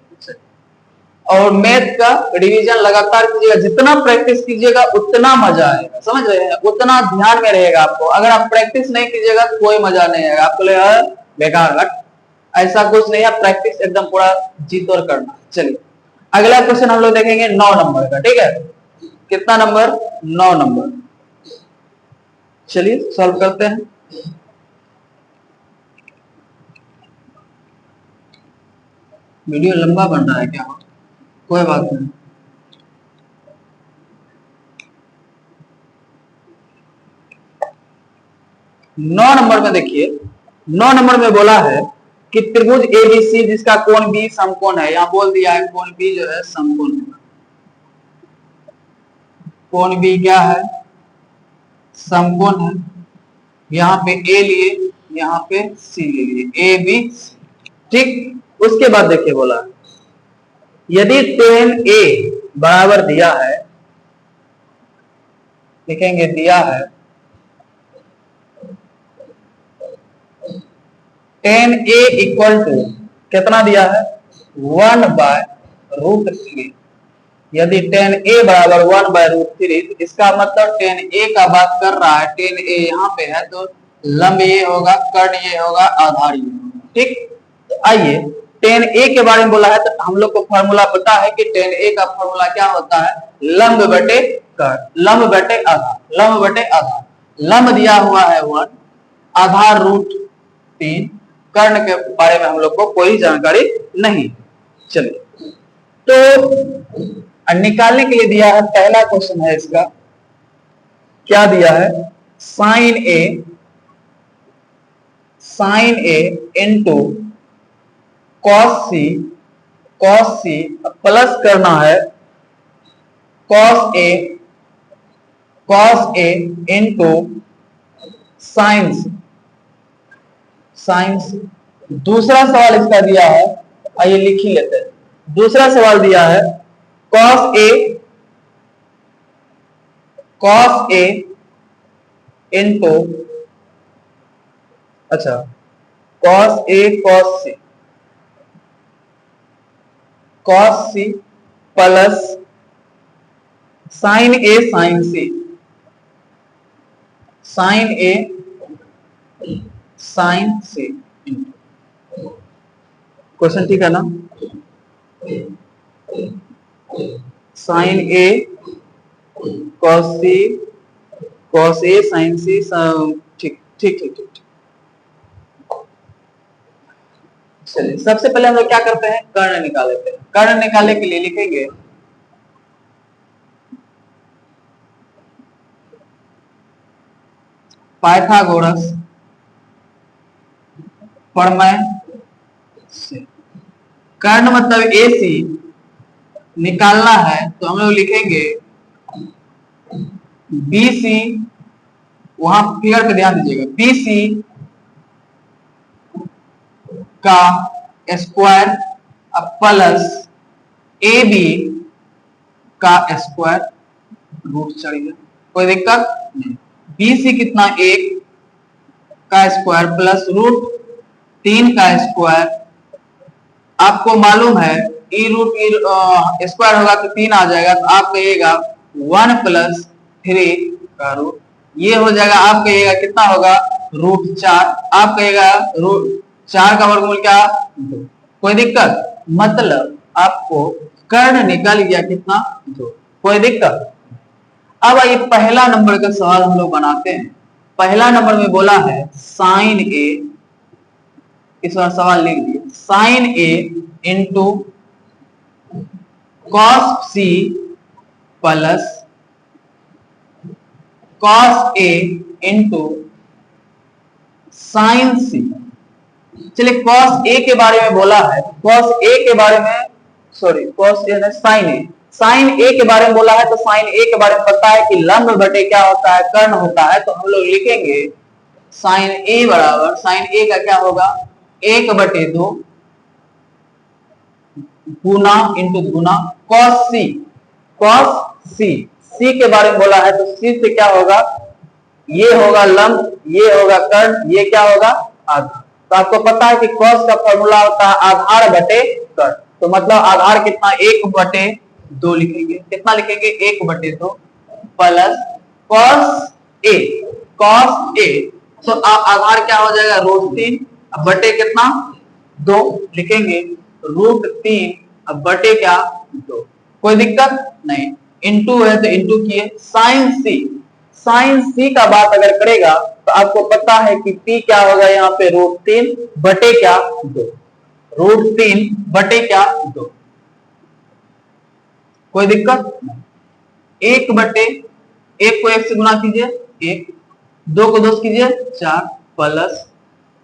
और मैथ का रिवीजन लगातार कीजिएगा, जितना प्रैक्टिस कीजिएगा उतना मजा आएगा, समझ रहे हैं, उतना ध्यान में रहेगा आपको। अगर आप प्रैक्टिस नहीं कीजिएगा तो कोई मजा नहीं आएगा, आपको लगेगा बेकार लग, ऐसा कुछ नहीं है, प्रैक्टिस एकदम पूरा जी तोड़ करना। चलिए अगला क्वेश्चन हम लोग देखेंगे 9 नंबर का, ठीक है, कितना नंबर 9 नंबर, चलिए सॉल्व करते हैं। वीडियो लंबा बन रहा है क्या, कोई बात नहीं। नौ नंबर में देखिए, 9 नंबर में बोला है कि त्रिभुज एबीसी जिसका कोण बी समकोण है, यहां बोल दिया है कोण बी जो है समकोण है, कोण बी क्या है समकोण है, यहाँ पे ए लिए, यहाँ पे सी ले लिए, ए बी ठीक। उसके बाद देखिए बोला यदि tan ए बराबर दिया है, लिखेंगे दिया है tan ए इक्वल टू कितना दिया है 1/√3, यदि tan ए बराबर 1/√3, तो इसका मतलब tan ए का बात कर रहा है, tan ए यहाँ पे है तो लंब ये होगा, कर्ण ये होगा, आधार ये होगा ठीक। तो आइए tan ए के बारे में बोला है तो हम लोग को फॉर्मूला पता है कि tan ए का फॉर्मूला क्या होता है, लंब बटे कर्ण, लंब बटे आधार, लंब बटे आधार। लंब दिया हुआ है 1, आधार √3, कर्ण के बारे में हम लोग को कोई जानकारी नहीं। चलिए तो निकालने के लिए दिया है, पहला क्वेश्चन है इसका, क्या दिया है sign A into cos C plus करना है कॉस ए इंटू साइंस। दूसरा सवाल इसका दिया है, आइए लिख ही लेते हैं। दूसरा सवाल दिया है कॉस ए इंटू, अच्छा कॉस सी प्लस साइन ए साइन सी, साइन ए साइन सी। क्वेश्चन ठीक है ना? Sign A cos C, cos A sign सी। ठीक ठीक ठीक ठीक। चलिए सबसे पहले हम लोग क्या करते हैं, कर्ण निकाल लेते हैं। कर्ण निकालने के लिए लिखेंगे पाइथागोरस प्रमेय से। कर्ण मतलब AC निकालना है तो हम लोग लिखेंगे BC, वहां फिगर पे ध्यान दीजिएगा, BC का स्क्वायर प्लस AB का स्क्वायर रूट चढ़िए, कोई दिक्कत नहीं। BC कितना, 1 का स्क्वायर प्लस रूट 3 का स्क्वायर। आपको मालूम है ई रूट स्क्वायर होगा तो 3 आ जाएगा, तो आप कहिएगा 1 प्लस 3 का रूट, ये हो जाएगा। आप कहिएगा कितना होगा, रूट 4। आप कहिएगा रूट 4 का वर्गमूल क्या, 2। कोई दिक्कत, मतलब आपको कर्ण निकल गया कितना, 2। कोई दिक्कत। अब ये पहला नंबर का सवाल हम लोग बनाते हैं। पहला नंबर में बोला है साइन ए, इस बार सवाल लिख दिए, sine A into cos C plus cos A into sine C. चलिए कॉस ए के बारे में बोला है, कॉस ए के बारे में, सॉरी कॉस ए नहीं, साइन ए, साइन ए के बारे में बोला है, तो साइन ए के बारे में पता है कि लंब बटे क्या होता है, कर्ण होता है। तो हम लोग लिखेंगे साइन ए बराबर, साइन ए का क्या होगा, 1/2 गुना इंटू गुना कॉस सी, कॉस सी। सी के बारे में बोला है तो सी से क्या होगा, ये होगा लंब, ये होगा कर्ण, ये क्या होगा, आधार। तो आपको पता है कि कॉस का फॉर्मूला होता है आधार बटे कर्ण, तो मतलब आधार कितना, 1/2 लिखेंगे। कितना लिखेंगे, 1/2 plus cos A, cos A, तो आधार क्या हो जाएगा, रूट 3 बटे कितना, 2 लिखेंगे, रूट 3 अब बटे क्या, 2। कोई दिक्कत नहीं, इंटू है तो इंटू किए। साइन सी, साइन सी का बात अगर करेगा तो आपको पता है कि टी क्या होगा, यहाँ पे रूट 3 बटे क्या, 2, रूट 3 बटे क्या, 2। कोई दिक्कत, 1/1 को 1 से गुना कीजिए 1, 2 को 2 से कीजिए 4 प्लस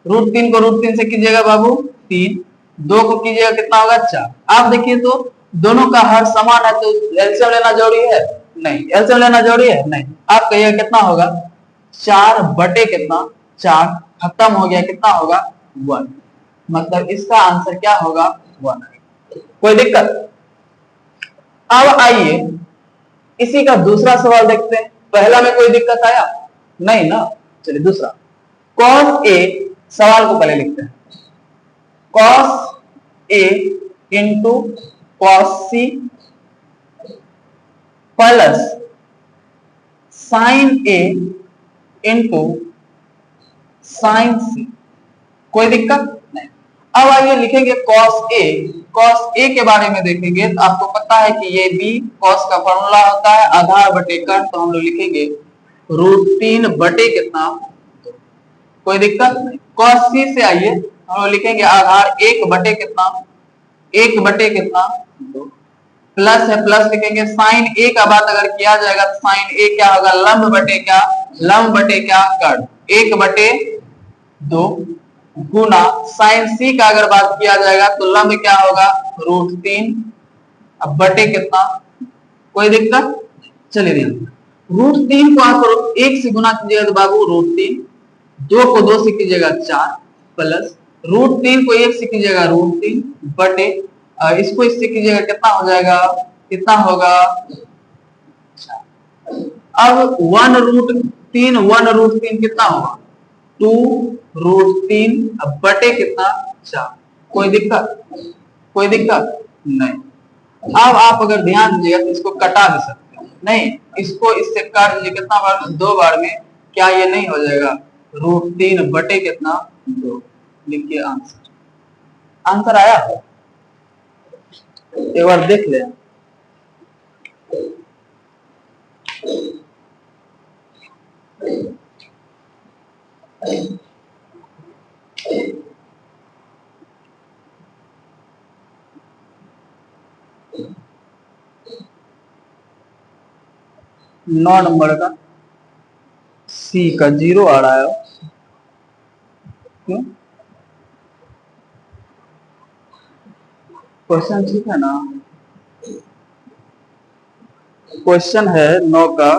रूट 3 को रूट 3 से कीजिएगा बाबू 3, 2 को कीजिएगा कितना होगा, 4। आप देखिए तो दोनों का हर समान है, तो एलसीएम लेना जरूरी है, नहीं। एलसीएम लेना जरूरी है, नहीं। आप कहिएगा कितना होगा, 4 बटे कितना, 4, खत्म हो गया, कितना होगा, 1। मतलब इसका आंसर क्या होगा, 1। कोई दिक्कत। अब आइए इसी का दूसरा सवाल देखते हैं। पहला में कोई दिक्कत आया नहीं ना, चलिए दूसरा। कॉस ए, सवाल को पहले लिखते हैं, cos A into cos C plus sine A into sine C. कोई दिक्कत नहीं। अब आइए लिखेंगे कॉस ए। कॉस ए के बारे में देखेंगे तो आपको पता है कि ये बी कॉस का फॉर्मूला होता है आधार बटे कर्ण, तो हम लोग लिखेंगे रूट 3 बटे कितना, 2। कोई दिक्कत नहीं। कॉस सी से आइए हम लोग लिखेंगे आधार 1 बटे कितना, 1 बटे कितना, 2 प्लस है, प्लस लिखेंगे। साइन ए का बात अगर किया जाएगा तो साइन ए क्या होगा, लंब बटे क्या, लंब बटे क्या, कर्ण, 1/2 गुना साइन सी का अगर बात किया जाएगा तो लंब क्या होगा, रूट 3 अब बटे कितना। कोई दिक्कत, चलिए ध्यान, रूट 3 को आप 1 से गुना कीजिएगा तो बाबू रूट 3, 2 को 2 से कीजिएगा 4 प्लस रूट 3 को 1 से कीजिएगा रूट 3 बटे इसको इससे कीजिएगा कितना हो जाएगा, कितना होगा। अब 1 रूट 3, 1 रूट 3 कितना होगा, 2 रूट 3 अब बटे कितना, 4। कोई दिक्कत, कोई दिक्कत नहीं। अब आप अगर ध्यान दीजिएगा तो इसको कटा भी सकते हैं, नहीं इसको इससे काट दीजिए, कितना बार, 2 बार में क्या ये नहीं हो जाएगा? √3 बटे कितना 2। लिखिए आंसर। आंसर आया है, एक बार देख ले। नौ नंबर का सी का 0 आ रहा है, क्यों? क्वेश्चन ठीक है ना? क्वेश्चन है 9 का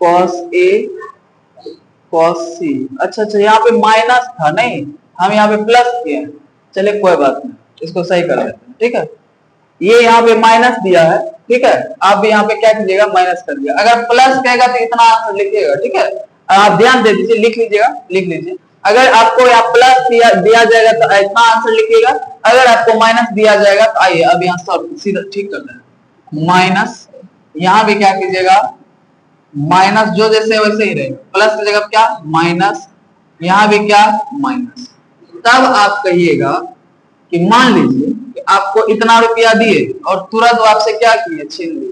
cos A cos C। अच्छा अच्छा, यहाँ पे माइनस था, नहीं हम यहाँ पे प्लस किए हैं। चलिए कोई बात नहीं, इसको सही कर लेते हैं, ठीक है। ये यहाँ पे माइनस दिया है, ठीक है। आप भी यहाँ पे क्या कीजिएगा, माइनस कर दिया। अगर प्लस कहेगा तो इतना आंसर लिखिएगा, ठीक है। आप ध्यान दे दीजिए, लिख लीजिएगा, लिख लीजिए। अगर आपको यहाँ प्लस दिया जाएगा तो इतना आंसर लिखिएगा। अगर आपको माइनस दिया जाएगा तो आइए अब यहाँ सब सीधा ठीक कर दें। माइनस, यहाँ भी क्या कीजिएगा, माइनस जो जैसे वैसे ही रहेगा, प्लस की जगह क्या माइनस, यहाँ भी क्या माइनस। तब आप कहिएगा कि मान लीजिए कि आपको इतना रुपया दिए और तुरंत आपसे क्या किए, छीन लिए।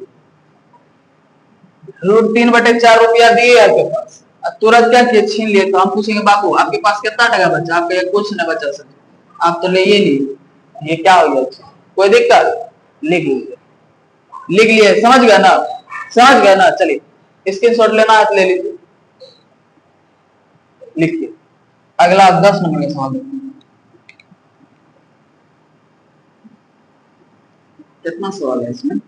√3/4 रुपया दिए आपके पास, तुरंत क्या किए, छीन लिए। तो हम पूछेंगे बापू आपके पास कितना टका बचा? आप कहेंगे कुछ नहीं बचा सर, आप तो ले ये लिए, ये क्या हो गया? कोई दिक्कत? लिख लीजिए, लिख लिए, समझ गया ना? समझ गया ना? चलिए स्क्रीनशॉट लेना है तो ले लीजिए, लिखिए। अगला 10 नंबर का सवाल देखिए। कितना सवाल है इसमें?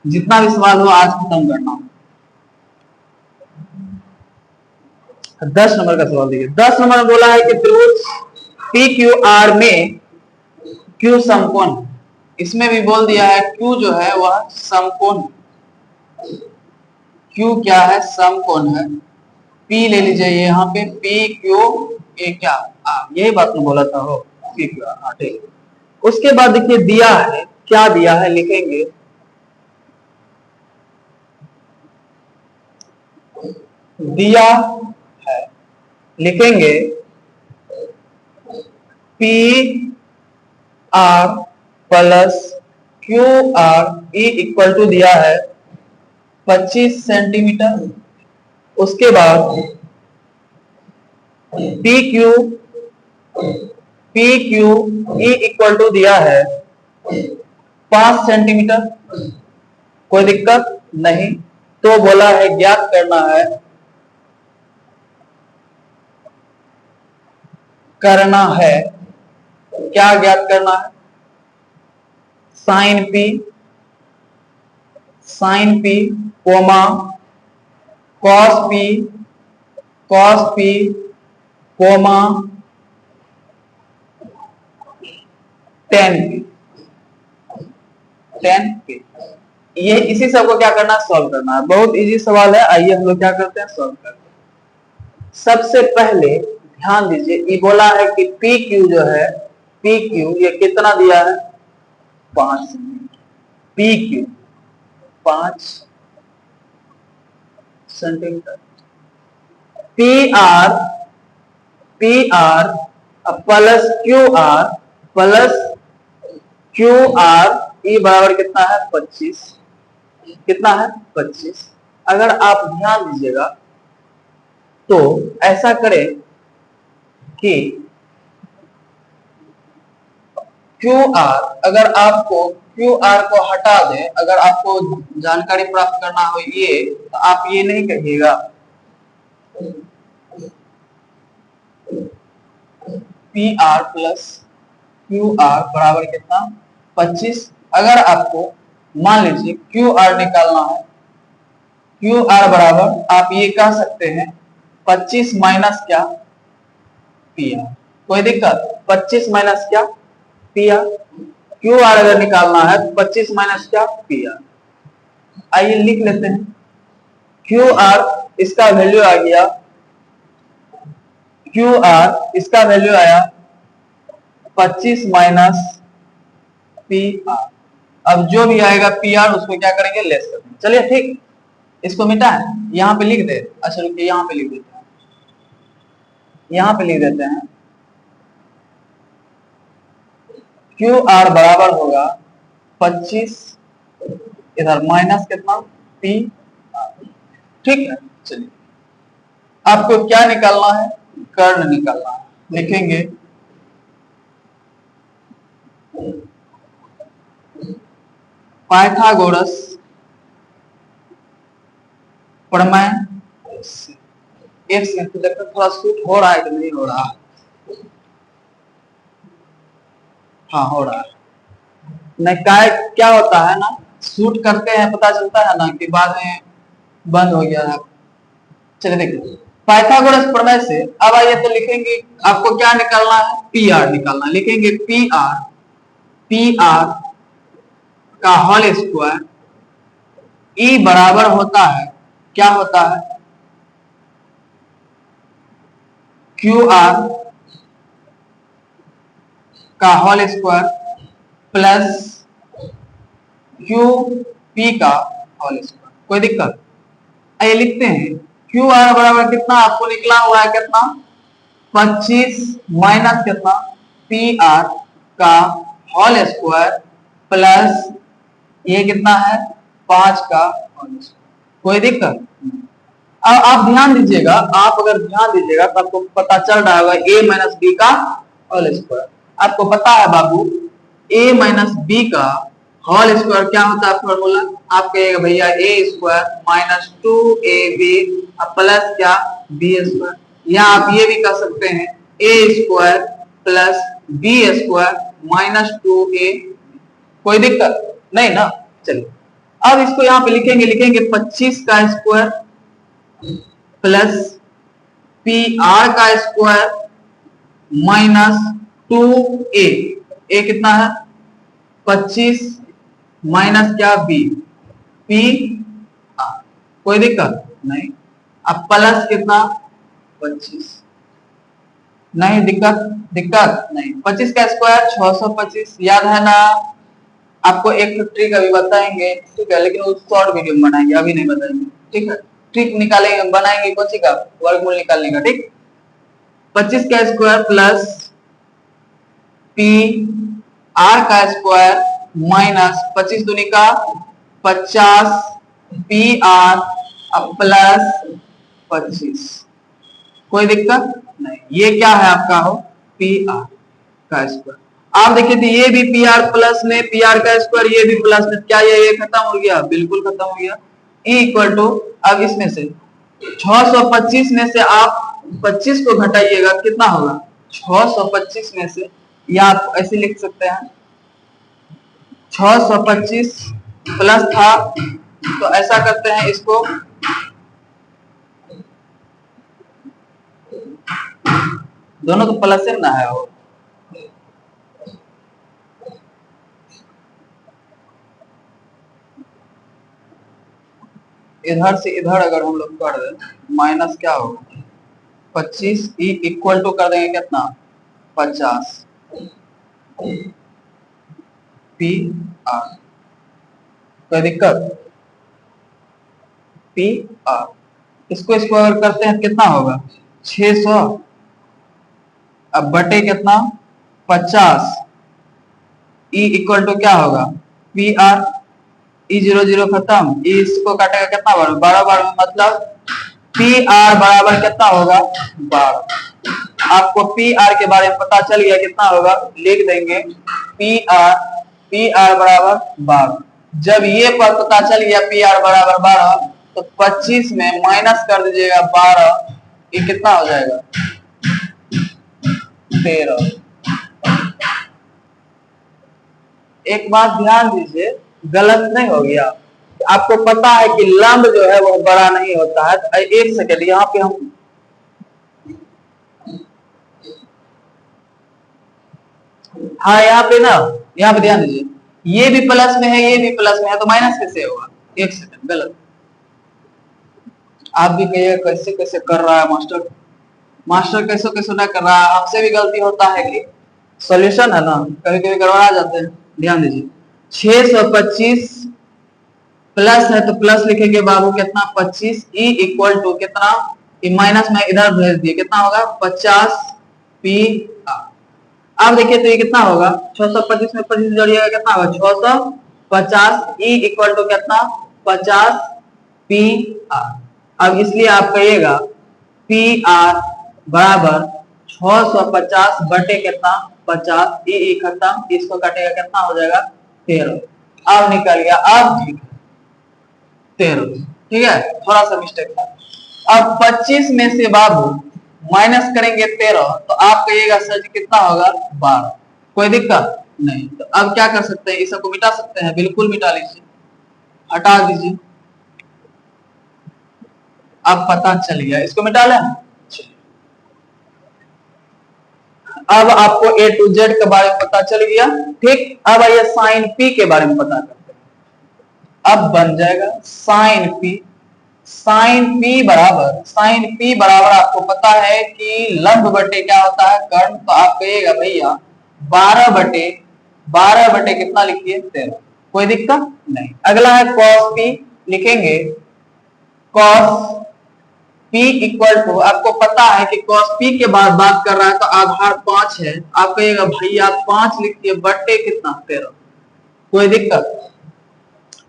जितना भी सवाल हो आज खत्म करना। 10 नंबर का सवाल देखिए। 10 नंबर में बोला है कि त्रिभुज PQR में Q समकोण। इसमें भी बोल दिया है Q जो है वह समकोण। Q क्या है? समकोण है। P ले लीजिए यहाँ पे, PQ ये क्या, यही बात में बोला था हो, PQR, ठीक। उसके बाद देखिए दिया है, क्या दिया है लिखेंगे, दिया है लिखेंगे PR plus QR equal to दिया है 25 सेंटीमीटर। उसके बाद PQ इक्वल टू दिया है 5 सेंटीमीटर। कोई दिक्कत नहीं। तो बोला है ज्ञात करना है, क्या ज्ञात करना है? Sine P comma cos P comma tan P। ये इसी सब को क्या करना है, सॉल्व करना है। बहुत इजी सवाल है, आइए हम लोग क्या करते हैं, सॉल्व करते हैं। सबसे पहले ध्यान दीजिए, ये बोला है कि PQ जो है, PQ ये कितना दिया है, 5 centimetre. PQ 5 centimetre. PR plus QR ये बराबर कितना है, 25। कितना है, 25। अगर आप ध्यान दीजिएगा तो ऐसा करें कि QR, अगर आपको QR को हटा दें, अगर आपको जानकारी प्राप्त करना हो ये, तो आप ये नहीं कहिएगा PR प्लस QR बराबर कितना, 25। अगर आपको मान लीजिए QR निकालना है, QR बराबर आप ये कह सकते हैं 25 माइनस क्या, PR। कोई दिक्कत? 25 माइनस क्या, PR। QR अगर निकालना है तो 25 माइनस क्या, PR। आइए लिख लेते हैं। QR इसका वैल्यू आ गया, QR इसका वैल्यू आया 25 माइनस PR। अब जो भी आएगा पी आर उसको क्या करेंगे, लेस कर देंगे। चलिए ठीक, इसको मिटा है, यहाँ पे लिख दे। अच्छा रुकिए, यहाँ पे लिख देते हैं, यहाँ पे लिख देते हैं क्यू आर बराबर होगा 25, इधर माइनस कितना पी, ठीक है। चलिए आपको क्या निकालना है, कर्ण निकालना है। लिखेंगे पाइथागोरस प्रमेय। एक सेकंड देखो थोड़ा शूट हो रहा है कि नहीं हो रहा। हाँ हो रहा है। नहीं क्या होता है ना, शूट करते हैं पता चलता है ना कि बाद में बंद हो गया है। चलिए देखिए पाइथागोरस प्रमेय से अब आइए तो लिखेंगे, आपको क्या निकालना है, पी आर निकालना। लिखेंगे पी आर का होल स्क्वायर ई बराबर होता है, क्या होता है, क्यू आर का whole square plus Q P का होल स्क्वायर। कोई दिक्कत? आइए लिखते हैं क्यू आर बराबर कितना आपको निकला हुआ है, कितना 25 माइनस कितना पी आर का होल स्क्वायर प्लस ये कितना है 5 का होल स्क्वायर। कोई दिक्कत? अब आप ध्यान दीजिएगा, आप अगर ध्यान दीजिएगा तो आपको पता चल रहा होगा a माइनस बी का होल स्क्वायर। आपको पता है बाबू a माइनस बी का होल स्क्वायर क्या होता है फॉर्मूला, आप कहिएगा भैया a square minus 2ab plus क्या b स्क्वायर, या आप ये भी कह सकते हैं a square plus b square minus 2a। कोई दिक्कत नहीं ना? चलिए अब इसको यहाँ पे लिखेंगे 25 का स्क्वायर प्लस पी आर का स्क्वायर माइनस 2a। ए कितना है 25 माइनस क्या बी पी आर। कोई दिक्कत नहीं? अब प्लस कितना 25, नहीं दिक्कत नहीं। 25 का स्क्वायर 625, याद है ना? आपको एक ट्रिक अभी बताएंगे, ठीक है, लेकिन उस शॉर्ट वीडियो में बनाएंगे, अभी नहीं बताएंगे, ठीक है। ट्रिक निकालेंगे, बनाएंगे कौन सी का, वर्गमूल निकालने का, ठीक। 25 का स्क्वायर प्लस पी आर का स्क्वायर माइनस 25 दूनी का 50 पी आर प्लस 25। कोई दिक्कत नहीं? ये क्या है आपका हो पी आर का स्क्वायर। आप देखिए तो ये भी पी आर प्लस में पी आर का स्क्वायर, ये भी प्लस में, क्या ये खत्म हो गया? बिल्कुल खत्म हो गया। E इक्वल टू, अब इसमें से 625 में से आप 25 को घटाइएगा, कितना होगा 625 में से, या आप ऐसे लिख सकते हैं 625 प्लस था, तो ऐसा करते हैं इसको दोनों तो प्लस ना है वो, इधर से इधर अगर हम लोग कर दें माइनस क्या होगा 25 ई इक्वल टू कर देंगे कितना 50 पी आर। कोई दिक्कत? पी आर इसको स्क्वायर करते हैं कितना होगा 600, अब बटे कितना 50, ई इक्वल टू क्या होगा पी आर, ई 0 0 खत्म, ई इसको काटेगा कितना बार 12 बार में, मतलब पी आर बराबर कितना होगा 12। आपको पी आर के बारे में पता चल गया, कितना होगा लिख देंगे पी आर बराबर 12। जब ये पर पता चल गया पी आर बराबर 12, तो 25 में माइनस कर दीजिएगा 12, ये कितना हो जाएगा 13। एक बात ध्यान दीजिए, गलत नहीं हो गया। आपको पता है कि लंब जो है वो बड़ा नहीं होता है। एक सेकेंड यहाँ पे हम हाँ यहाँ पे ना, यहाँ पे ध्यान दीजिए, ये भी प्लस में है ये भी प्लस में है, तो माइनस कैसे होगा? एक सेकेंड, गलत। आप भी कहिए कैसे कैसे कर रहा है मास्टर, मास्टर कैसे कैसे ना कर रहा है, हमसे भी गलती होता है कि सॉल्यूशन है ना, कभी कभी गड़बड़ा जाते हैं। ध्यान दीजिए 625 प्लस है तो प्लस लिखेंगे बाबू कितना 25 ई इक्वल टू कितना, माइनस में इधर भेज दिए कितना होगा 50 पी आर। अब देखिए तो ये कितना होगा 625 में 25 जोड़िएगा कितना होगा 650 ई इक्वल टू कितना 50 पी आर। अब इसलिए आप कहिएगा पी आर बराबर 650 बटे कितना 50 ई खत्म, इसको काटेगा कितना हो जाएगा 13। अब निकल गया, अब ठीक है 13, ठीक है थोड़ा सा मिस्टेक था। अब 25 में से बाबू माइनस करेंगे 13 तो आप कहिएगा सर जी कितना होगा 12, कोई दिक्कत नहीं। तो अब क्या कर सकते हैं, इस सबको मिटा सकते हैं, बिल्कुल मिटा लीजिए, हटा दीजिए। अब पता चल गया, इसको मिटा लें। अब आपको ए टू जेड के बारे में पता चल गया, ठीक। अब आइए साइन पी के बारे में पता करते हैं। अब बन जाएगा साइन पी, साइन पी बराबर आपको पता है कि लंब बटे क्या होता है कर्ण, तो आप कहिएगा भैया 12 बटे कितना लिखिए 13, कोई दिक्कत नहीं। अगला है कॉस पी, लिखेंगे कॉस P इक्वल टू, आपको पता है कि cos P के बाद बात कर रहा है तो आधार 5 है, आप कहिएगा भैया 5 लिखिए बटे कितना 13, कोई दिक्कत,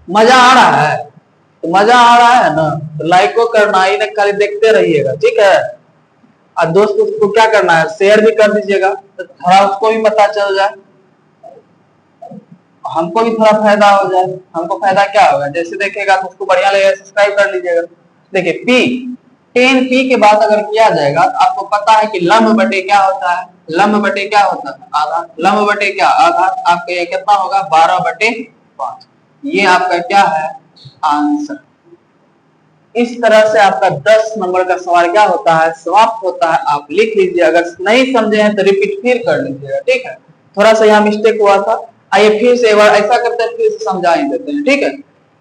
मजा आ रहा है तो मजा आ रहा है ना तो लाइक को करना ही नहीं, खाली देखते रहिएगा, ठीक है। और दोस्त उसको क्या करना है शेयर भी कर दीजिएगा तो थोड़ा उसको भी पता चल जाए, हमको भी थोड़ा फायदा हो जाए। हमको फायदा क्या होगा, जैसे देखेगा तो उसको बढ़िया लगेगा, सब्सक्राइब कर लीजिएगा। देखिए पी 10p के बाद अगर किया जाएगा तो आपको पता है कि लंब बटे क्या होता है, लंब बटे क्या होता है आधार, लंब बटे क्या आधार, आपका ये कितना होगा 12 बटे 5, ये आपका क्या है आंसर। इस तरह से आपका 10 नंबर का सवाल क्या होता है समाप्त होता है, आप लिख लीजिए, अगर नहीं समझे हैं तो रिपीट फिर कर लीजिएगा, ठीक है। थोड़ा सा यहाँ मिस्टेक हुआ था, आइए फिर से एक बार ऐसा करते हैं, फिर से समझा ही देते हैं, ठीक है।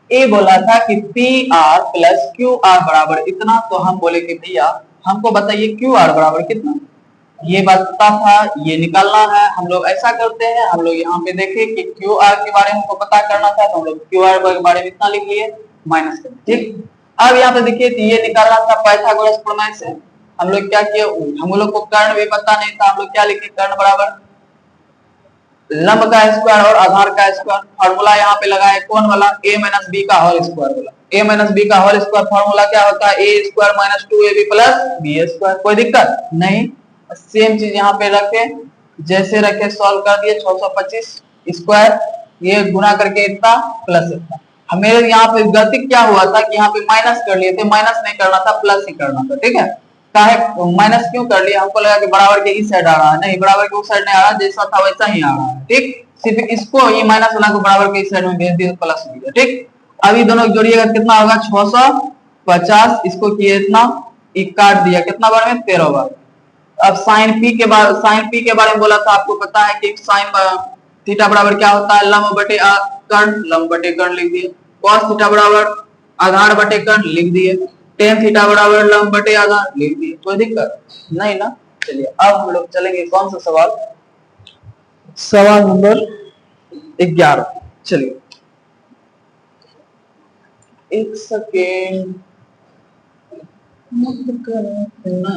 ए बोला था कि P R plus Q R बराबर इतना, तो हम बोले कि भैया हमको बताइए क्यू आर बराबर कितना, ये बात पता था, ये निकालना है। हम लोग ऐसा करते हैं, हम लोग यहाँ पे देखें कि क्यू आर के बारे में हमको पता करना था तो हम लोग क्यू आर के बारे में इतना लिख लिए माइनस कर, ठीक। अब यहाँ पे देखिए ये निकालना था पाइथागोरस प्रमेय से, हम लोग क्या किए, हम लोग को कर्ण भी पता नहीं था, हम लोग क्या लिखे कर्ण बराबर लंब का स्क्वायर और आधार का स्क्वायर, फार्मूला यहाँ पे लगाए कौन वाला a माइनस बी का होल स्क्वायर वाला, a माइनस बी का होल स्क्वायर फार्मूला क्या होता है a square minus 2ab plus B square, कोई दिक्कत नहीं। सेम चीज यहाँ पे रखे, जैसे रखे सॉल्व कर दिए 625 स्क्वायर, ये गुना करके इतना प्लस इतना। हमें यहाँ पे गलती क्या हुआ था कि यहाँ पे माइनस कर लिए थे, माइनस नहीं करना था प्लस ही करना था, ठीक है। काहे माइनस क्यों कर लिया, हमको लगा कि बराबर के इस साइड आ रहा है, नहीं बराबर के उस साइड नहीं आ रहा, जैसा था वैसा ही आ रहा है, ठीक। सिर्फ इसको ये माइनस वाला को बराबर के इस साइड में भेज दिया प्लस हो गया, ठीक। अभी दोनों जोड़िएगा कितना होगा 650, इसको किए इतना काट दिया कितना बार में 13 बार। अब साइन पी के बारे में बोला था, आपको पता है कि साइन थीटा बराबर क्या होता है लंब बटे कर्ण, लंब बटे कर्ण लिख दिए। कॉस थीटा बराबर आधार बटे कर्ण लिख दिए। टेन थीटा बराबर लंब बटे आधार लिख दिए, कोई दिक्कत नहीं ना। चलिए अब हम लोग चलेंगे कौन सा सवाल, सवाल नंबर 11। चलिए एक सेकेंड मत करना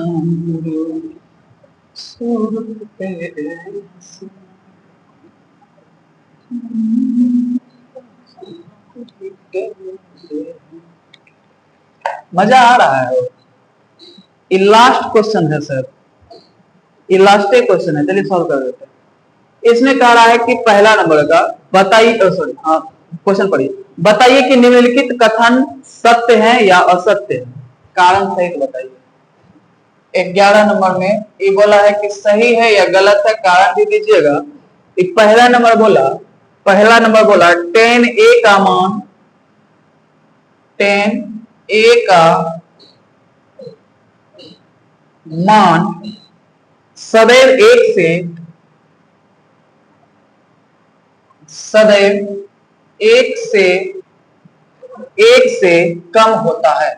मजा आ रहा है। ये लास्ट क्वेश्चन है सर, ये लास्ट क्वेश्चन है, चलिए सॉल्व कर देते हैं। इसमें कह रहा है कि पहला नंबर का बताइए, सॉरी हाँ क्वेश्चन पढ़िए, बताइए कि निम्नलिखित कथन सत्य है या असत्य है, कारण सहित बताइए। 11 नंबर में ये बोला है कि सही है या गलत है, कारण भी दीजिएगा। पहला नंबर बोला 10a का मान 10a का मान सदैव एक से कम होता है।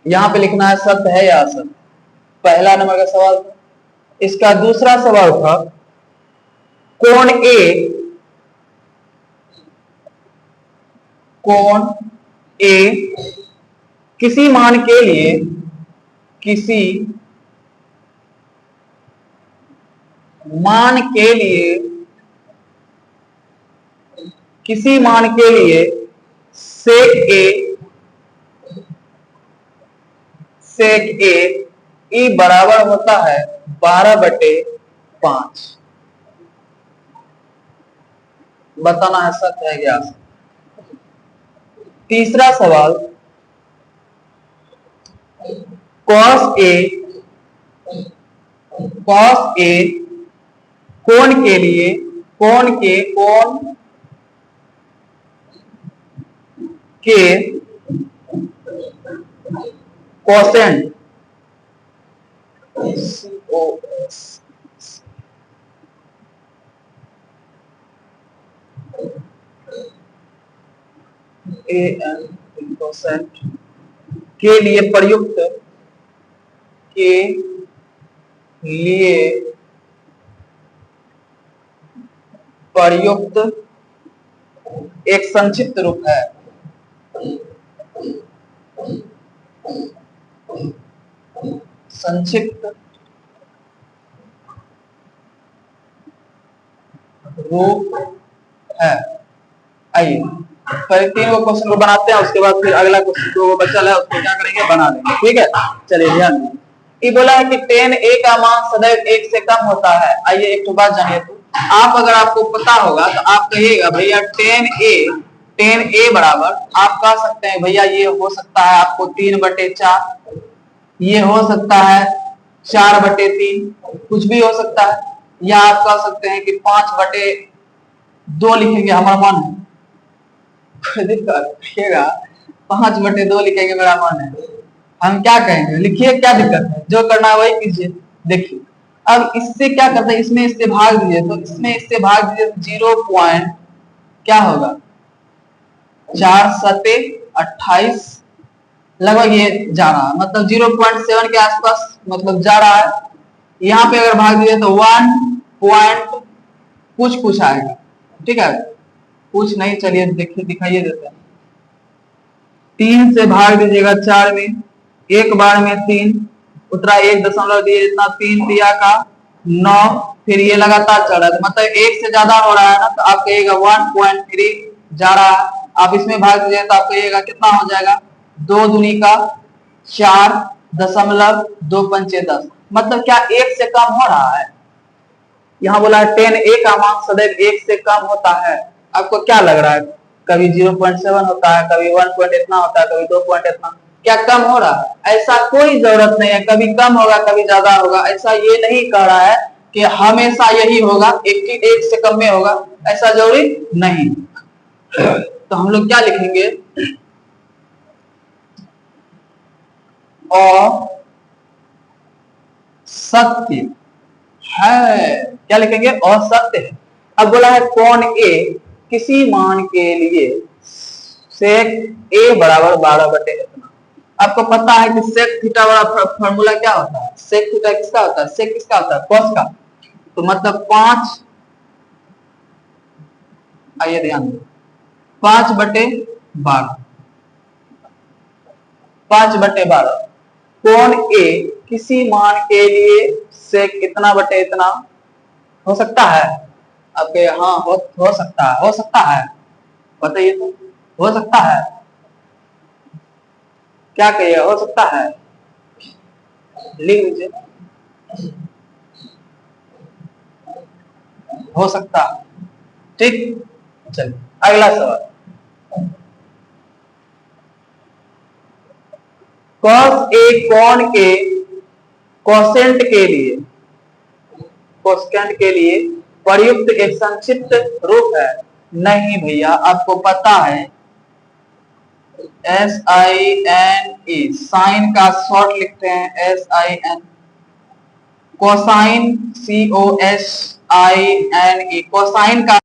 यहां पे लिखना है सत्य है या असत्य। पहला नंबर का सवाल था। इसका दूसरा सवाल था कोण ए किसी मान के लिए सेक ए ई बराबर होता है 12/5। बताना है सत्य है क्या। तीसरा सवाल cos A कोण के लिए कोण के कोसेंट कोसेंट के लिए प्रयुक्त एक संक्षिप्त रूप है। संक्षिप्त रूप है। आइए पहले 3 क्वेश्चन को बनाते हैं, उसके बाद फिर अगला क्वेश्चन जो बचा है उसको क्या करेंगे, बना लेंगे। ठीक है, चलिए ध्यान दीजिए। ये बोला है कि tan a का मान सदैव 1 से कम होता है। आइए एक तो बात जानिए। तो आप अगर आपको पता होगा तो आप कहिएगा भैया tan a बराबर, आप कह सकते हैं भैया ये हो सकता है आपको 3/4, ये हो सकता है 4/3, कुछ भी हो सकता है, या आप कह सकते हैं कि 5/2 लिखेंगे हमारा मन है। लिखिएगा 5/2 लिखेंगे मेरा मन है, हम क्या कहेंगे, लिखिए, क्या दिक्कत है, जो करना है वही कीजिए। देखिए अब इससे क्या करते हैं, इसमें इससे भाग दीजिए, तो इसमें इससे भाग दीजिए तो 0. क्या होगा 4 7 28 लगभग ये जा रहा है, मतलब 0.7 के आसपास मतलब जा रहा है। यहाँ पे अगर भाग दीजिए तो 1 कुछ आएगा। ठीक है, कुछ नहीं, चलिए देखिए दिखाइए देते हैं। 3 से भाग दीजिएगा 4 में, एक बार में 3 उतरा, 1 दशमलव दिए, इतना 3 दिया का 9, फिर ये लगातार चल रहा है, मतलब 1 से ज्यादा हो रहा है ना, तो आप कहिएगा 1.3 जा रहा है। आप इसमें भाग दीजिए तो आप कहिएगा कितना हो जाएगा, 2 दूनी का 4 दशमलव 2 पंचे 10, मतलब क्या 1 से कम हो रहा है। यहाँ बोला है tan a का मान सदैव 1 से कम होता है। आपको क्या लग रहा है, कभी 0.7 होता है, कभी 1 पॉइंट इतना होता है, कभी 2 पॉइंट इतना, क्या कम हो रहा है। ऐसा कोई जरूरत नहीं है, कभी कम होगा कभी ज्यादा होगा, ऐसा ये नहीं कह रहा है कि हमेशा यही होगा, एक से कम में होगा, ऐसा जरूरी नहीं। तो हम लोग क्या लिखेंगे, और सत्य है, क्या लिखेंगे, और सत्य है। अब बोला है कोण ए किसी मान के लिए sec a बराबर 12/इतना। आपको पता है कि sec थीटा वाला फॉर्मूला क्या होता है, sec थीटा किसका होता है, sec किसका होता है, cos का, तो मतलब 5, आइए ध्यान दो, 5/12, 5/12। कोण ए किसी मान के लिए sec इतना बटे इतना हो सकता है आपके, हाँ हो सकता है, बताइए तो, हो सकता है, क्या कहिए, हो सकता है, लिख लीजिए, हो सकता। ठीक, चलिए अगला सवाल, cos a कोण के कोसेंट के लिए प्रयुक्त एक संक्षिप्त रूप है। नहीं भैया, आपको पता है SINE, साइन का शॉर्ट लिखते हैं SIN, कोसाइन COSINE, कोसाइन का